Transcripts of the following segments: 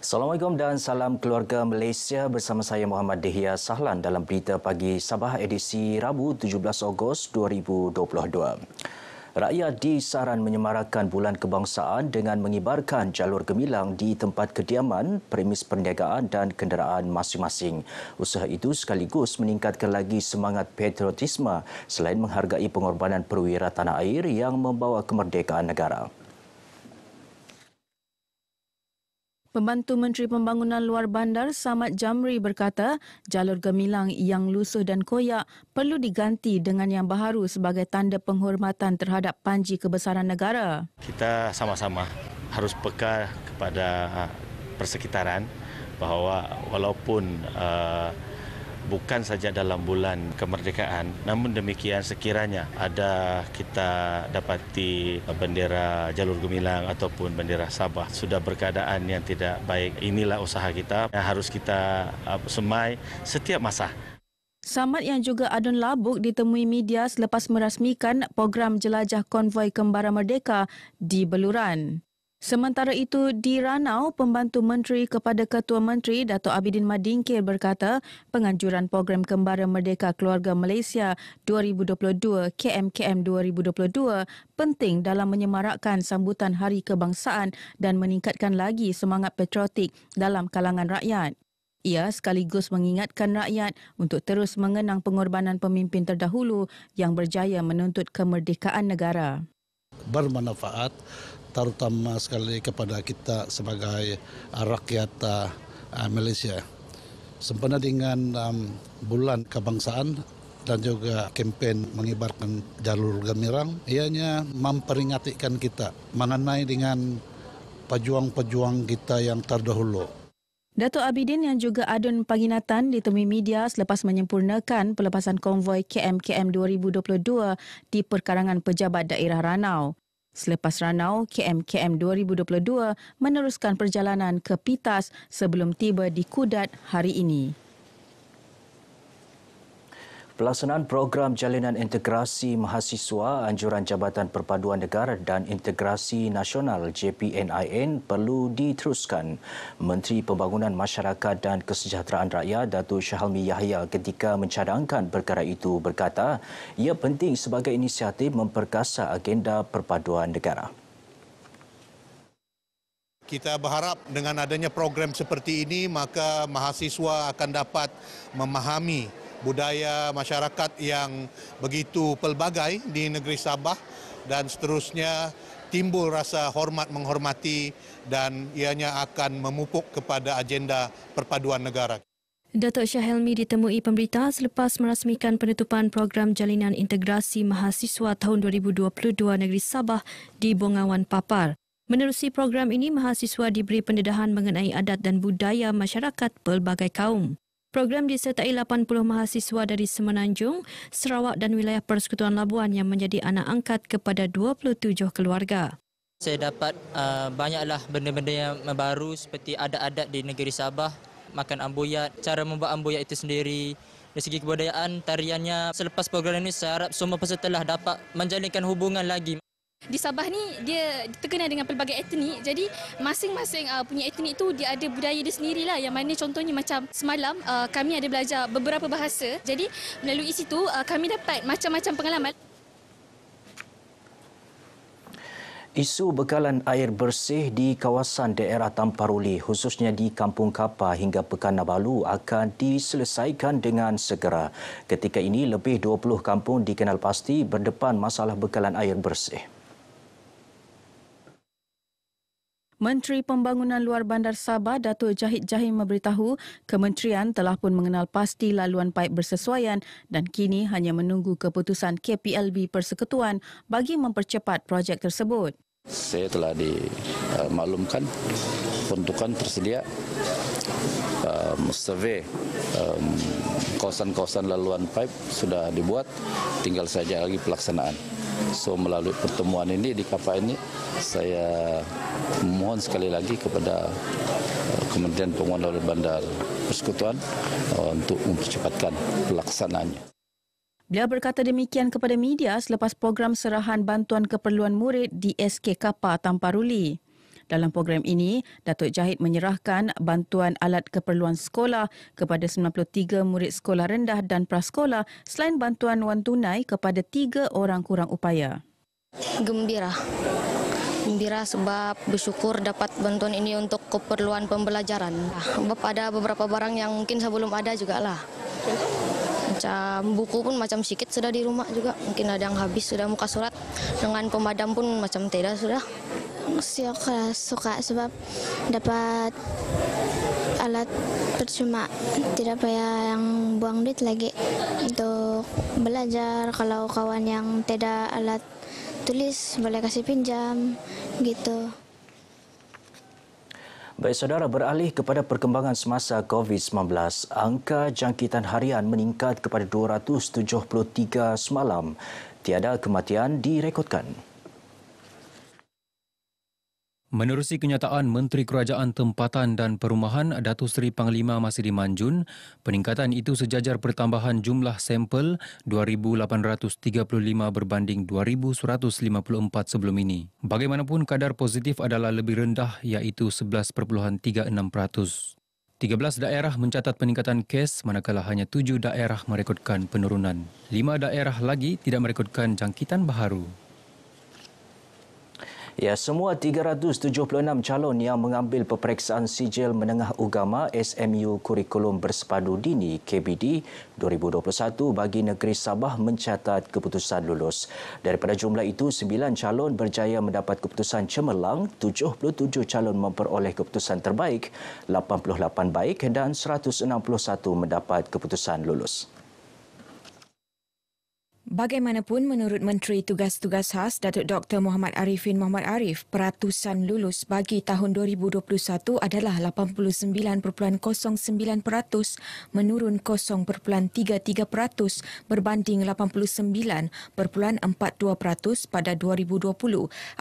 Assalamualaikum dan salam keluarga Malaysia, bersama saya Muhammad Dehia Sahlan dalam Berita Pagi Sabah edisi Rabu 17 Ogos 2022. Rakyat disaran menyemarakan Bulan Kebangsaan dengan mengibarkan jalur gemilang di tempat kediaman, premis perniagaan dan kenderaan masing-masing. Usaha itu sekaligus meningkatkan lagi semangat patriotisme selain menghargai pengorbanan perwira tanah air yang membawa kemerdekaan negara. Pembantu Menteri Pembangunan Luar Bandar Samad Jamri berkata jalur gemilang yang lusuh dan koyak perlu diganti dengan yang baharu sebagai tanda penghormatan terhadap panji kebesaran negara. Kita sama-sama harus peka kepada persekitaran bahawa walaupun bukan saja dalam bulan kemerdekaan, namun demikian sekiranya ada kita dapati bendera jalur gemilang ataupun bendera Sabah sudah berkeadaan yang tidak baik, inilah usaha kita yang harus kita semai setiap masa. Samad yang juga adun labuk ditemui media selepas merasmikan program jelajah konvoi Kembara Merdeka di Beluran. Sementara itu, di Ranau, Pembantu Menteri kepada Ketua Menteri Dato' Abidin Madingkir berkata penganjuran program Kembara Merdeka Keluarga Malaysia 2022 KMKM 2022 penting dalam menyemarakkan sambutan Hari Kebangsaan dan meningkatkan lagi semangat patriotik dalam kalangan rakyat. Ia sekaligus mengingatkan rakyat untuk terus mengenang pengorbanan pemimpin terdahulu yang berjaya menuntut kemerdekaan negara. Bermanfaat terutama sekali kepada kita sebagai rakyat Malaysia. Sempena dengan Bulan Kebangsaan dan juga kempen mengibarkan jalur gemilang, ianya memperingatikan kita mengenai dengan pejuang-pejuang kita yang terdahulu. Dato' Abidin yang juga adun pengingatan ditemui media selepas menyempurnakan pelepasan konvoi KMKM 2022 di perkarangan pejabat daerah Ranau. Selepas Ranau, KMKM 2022 meneruskan perjalanan ke Pitas sebelum tiba di Kudat hari ini. Pelaksanaan program Jalinan Integrasi Mahasiswa Anjuran Jabatan Perpaduan Negara dan Integrasi Nasional JPNIN perlu diteruskan. Menteri Pembangunan Masyarakat dan Kesejahteraan Rakyat Datuk Syahalmi Yahya ketika mencadangkan perkara itu berkata ia penting sebagai inisiatif memperkasa agenda perpaduan negara. Kita berharap dengan adanya program seperti ini maka mahasiswa akan dapat memahami budaya masyarakat yang begitu pelbagai di negeri Sabah dan seterusnya timbul rasa hormat menghormati dan ianya akan memupuk kepada agenda perpaduan negara. Datuk Syahalmi ditemui pemberita selepas merasmikan penutupan program Jalinan Integrasi Mahasiswa tahun 2022 negeri Sabah di Bongawan Papar. Menerusi program ini, mahasiswa diberi pendedahan mengenai adat dan budaya masyarakat pelbagai kaum. Program disertai 80 mahasiswa dari Semenanjung, Sarawak dan wilayah Persekutuan Labuan yang menjadi anak angkat kepada 27 keluarga. Saya dapat banyaklah benda-benda yang baru seperti adat-adat di negeri Sabah, makan ambuyat, cara membuat ambuyat itu sendiri. Dari segi kebudayaan, tariannya. Selepas program ini saya harap semua peserta dapat menjalinkan hubungan lagi. Di Sabah ni dia terkenal dengan pelbagai etnik, jadi masing-masing punya etnik itu dia ada budaya dia sendirilah, yang mana contohnya macam semalam kami ada belajar beberapa bahasa, jadi melalui situ kami dapat macam-macam pengalaman. Isu bekalan air bersih di kawasan daerah Tamparuli khususnya di Kampung Kapar hingga Pekan Nabalu akan diselesaikan dengan segera. Ketika ini lebih 20 kampung dikenal pasti berdepan masalah bekalan air bersih. Menteri Pembangunan Luar Bandar Sabah Datuk Jahid Jahim memberitahu kementerian telah pun mengenal pasti laluan paip bersesuaian dan kini hanya menunggu keputusan KPLB Persekutuan bagi mempercepat projek tersebut. Saya telah dimaklumkan peruntukan tersedia survey kawasan-kawasan laluan paip sudah dibuat, tinggal saja lagi pelaksanaan. So melalui pertemuan ini di Kapar ini saya mohon sekali lagi kepada Kementerian Pembangunan Luar Bandar Persekutuan untuk mempercepatkan pelaksanaannya. Beliau berkata demikian kepada media selepas program serahan bantuan keperluan murid di SK Kapar Tamparuli. Dalam program ini, Datuk Jahid menyerahkan bantuan alat keperluan sekolah kepada 93 murid sekolah rendah dan prasekolah selain bantuan wang tunai kepada 3 orang kurang upaya. Gembira sebab bersyukur dapat bantuan ini untuk keperluan pembelajaran. Sebab ada beberapa barang yang mungkin sebelum ada juga lah. Macam buku pun macam sikit sudah di rumah juga. Mungkin ada yang habis sudah, muka surat dengan pemadam pun macam tidak sudah. Saya suka sebab dapat alat percuma, tidak payah yang buang duit lagi untuk belajar. Kalau kawan yang tidak alat tulis boleh kasih pinjam gitu. Baik saudara, beralih kepada perkembangan semasa COVID-19, angka jangkitan harian meningkat kepada 273 semalam. Tiada kematian direkodkan. Menerusi kenyataan Menteri Kerajaan Tempatan dan Perumahan Datuk Seri Panglima Masidi Manjun, peningkatan itu sejajar pertambahan jumlah sampel 2,835 berbanding 2,154 sebelum ini. Bagaimanapun, kadar positif adalah lebih rendah iaitu 11.36%. 13 daerah mencatat peningkatan kes manakala hanya 7 daerah merekodkan penurunan. 5 daerah lagi tidak merekodkan jangkitan baharu. Ya, semua 376 calon yang mengambil peperiksaan sijil menengah agama SMU Kurikulum Bersepadu Dini KBD 2021 bagi negeri Sabah mencatat keputusan lulus. Daripada jumlah itu, 9 calon berjaya mendapat keputusan cemerlang, 77 calon memperoleh keputusan terbaik, 88 baik dan 161 mendapat keputusan lulus. Bagaimanapun, menurut Menteri Tugas-Tugas Khas Datuk Dr. Muhammad Arifin Muhammad Arif, peratusan lulus bagi tahun 2021 adalah 89.09%, menurun 0.33% berbanding 89.42% pada 2020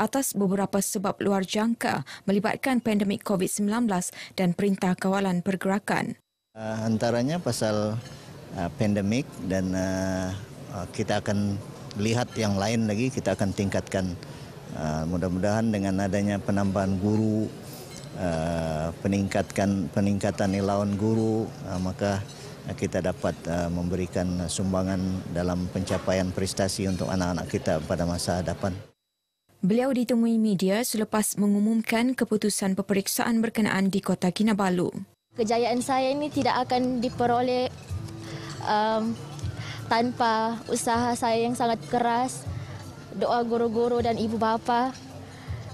atas beberapa sebab luar jangka melibatkan pandemik COVID-19 dan Perintah Kawalan Pergerakan. Antaranya pasal pandemik dan kita akan lihat yang lain lagi, kita akan tingkatkan. Mudah-mudahan dengan adanya penambahan guru, peningkatan ilauan guru, maka kita dapat memberikan sumbangan dalam pencapaian prestasi untuk anak-anak kita pada masa hadapan. Beliau ditemui media selepas mengumumkan keputusan peperiksaan berkenaan di Kota Kinabalu. Kejayaan saya ini tidak akan diperoleh tanpa usaha saya yang sangat keras, doa guru-guru dan ibu bapa,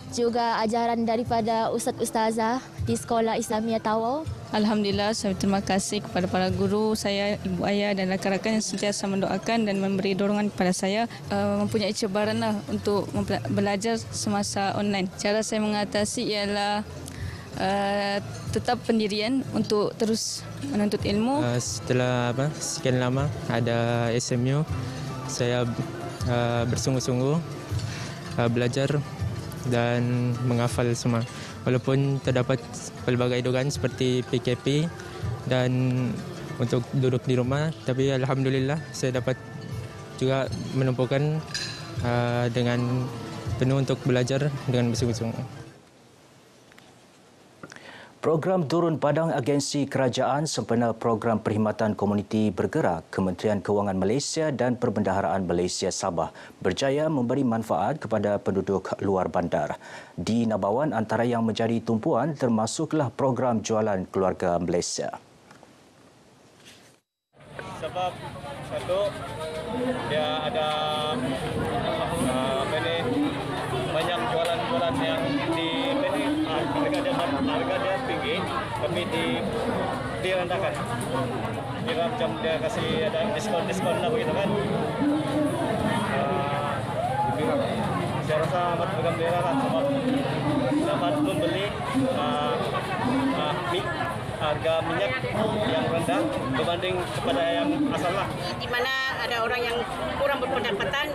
juga ajaran daripada ustaz-ustazah di Sekolah Islamiyah Tawau. Alhamdulillah, saya terima kasih kepada para guru saya, ibu ayah dan rakan-rakan yang sentiasa mendoakan dan memberi dorongan kepada saya mempunyai cabaran untuk belajar semasa online. Cara saya mengatasi ialah tetap pendirian untuk terus menuntut ilmu. Setelah sekian lama ada SMU, saya bersungguh-sungguh belajar dan menghafal semua. Walaupun terdapat pelbagai dugaan seperti PKP dan untuk duduk di rumah, tapi alhamdulillah saya dapat juga menumpukan dengan penuh untuk belajar dengan bersungguh-sungguh. Program Turun Padang Agensi Kerajaan sempena Program Perkhidmatan Komuniti Bergerak Kementerian Kewangan Malaysia dan Perbendaharaan Malaysia Sabah berjaya memberi manfaat kepada penduduk luar bandar. Di Nabawan, antara yang menjadi tumpuan termasuklah program jualan keluarga Malaysia. Sebab satu, dia ada banyak jualan-jualan yang di harga dia tinggi, tapi direndahkan. Kira macam dia kasih ada diskon lah begitu kan. Saya rasa amat bergembira lah sebab dapat membeli harga minyak yang rendah berbanding kepada yang asal lah. Di mana ada orang yang kurang berpendapatan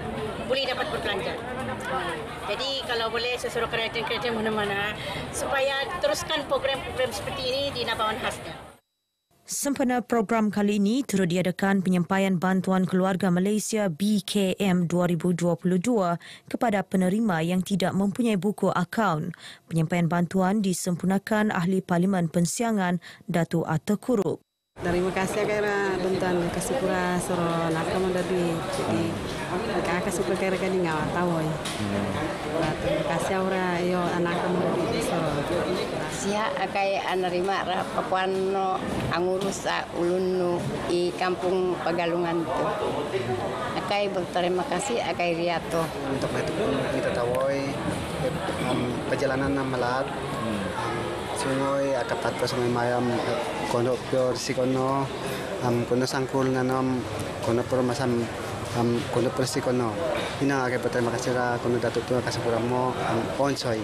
boleh dapat berbelanja. Jadi kalau boleh saya suruh kerajaan-kerajaan mana-mana supaya teruskan program-program seperti ini di Nabawan khasnya. Sempena program kali ini turut diadakan penyampaian bantuan keluarga Malaysia BKM 2022 kepada penerima yang tidak mempunyai buku akaun. Penyampaian bantuan disempurnakan Ahli Parlimen Pensiangan Datuk Atta Kurup. Terima kasih kerana bantuan kasih pura suruh nakam dari jadi kakak suka kira kira nggak tahu ya. Terima kasih orang yo anak kamu dari suruh. Sia akai anerima papuano angurus ulunu di kampung Pegalungan tu. Akai berterima kasih akai Riato. Untuk itu pun kita tahu perjalanan melat. Sungai akapat ko sungai mayam kono pior si kono kono sangkul nanam kono permasam kono persi kono ina ke terima kasih ra kono datuk tu kasih kuramo onsoi.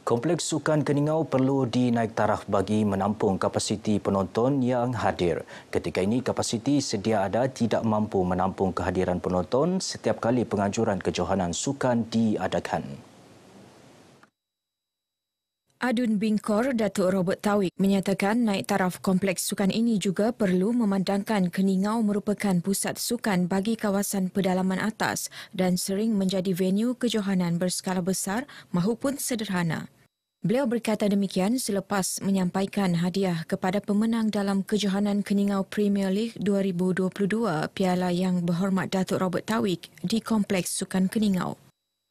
Kompleks Sukan Keningau perlu dinaik taraf bagi menampung kapasiti penonton yang hadir. Ketika ini, kapasiti sedia ada tidak mampu menampung kehadiran penonton setiap kali penganjuran kejohanan sukan diadakan. Adun Bingkor Datuk Robert Tawik menyatakan naik taraf kompleks sukan ini juga perlu memandangkan Keningau merupakan pusat sukan bagi kawasan pedalaman atas dan sering menjadi venue kejohanan berskala besar mahupun sederhana. Beliau berkata demikian selepas menyampaikan hadiah kepada pemenang dalam kejohanan Keningau Premier League 2022 Piala Yang Berhormat Datuk Robert Tawik di Kompleks Sukan Keningau.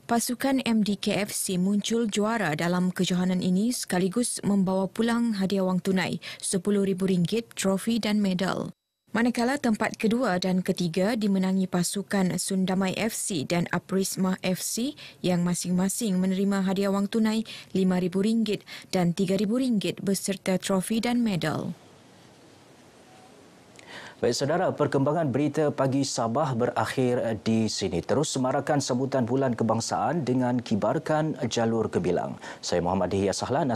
Pasukan MDKFC muncul juara dalam kejohanan ini sekaligus membawa pulang hadiah wang tunai RM10,000, trofi dan medal. Manakala tempat kedua dan ketiga dimenangi pasukan Sundamai FC dan Aprisma FC yang masing-masing menerima hadiah wang tunai RM5,000 dan RM3,000 beserta trofi dan medal. Baik saudara, perkembangan berita pagi Sabah berakhir di sini. Terus semarakan sambutan Bulan Kebangsaan dengan kibarkan jalur kebilang. Saya Muhammad Dihya Sahlan.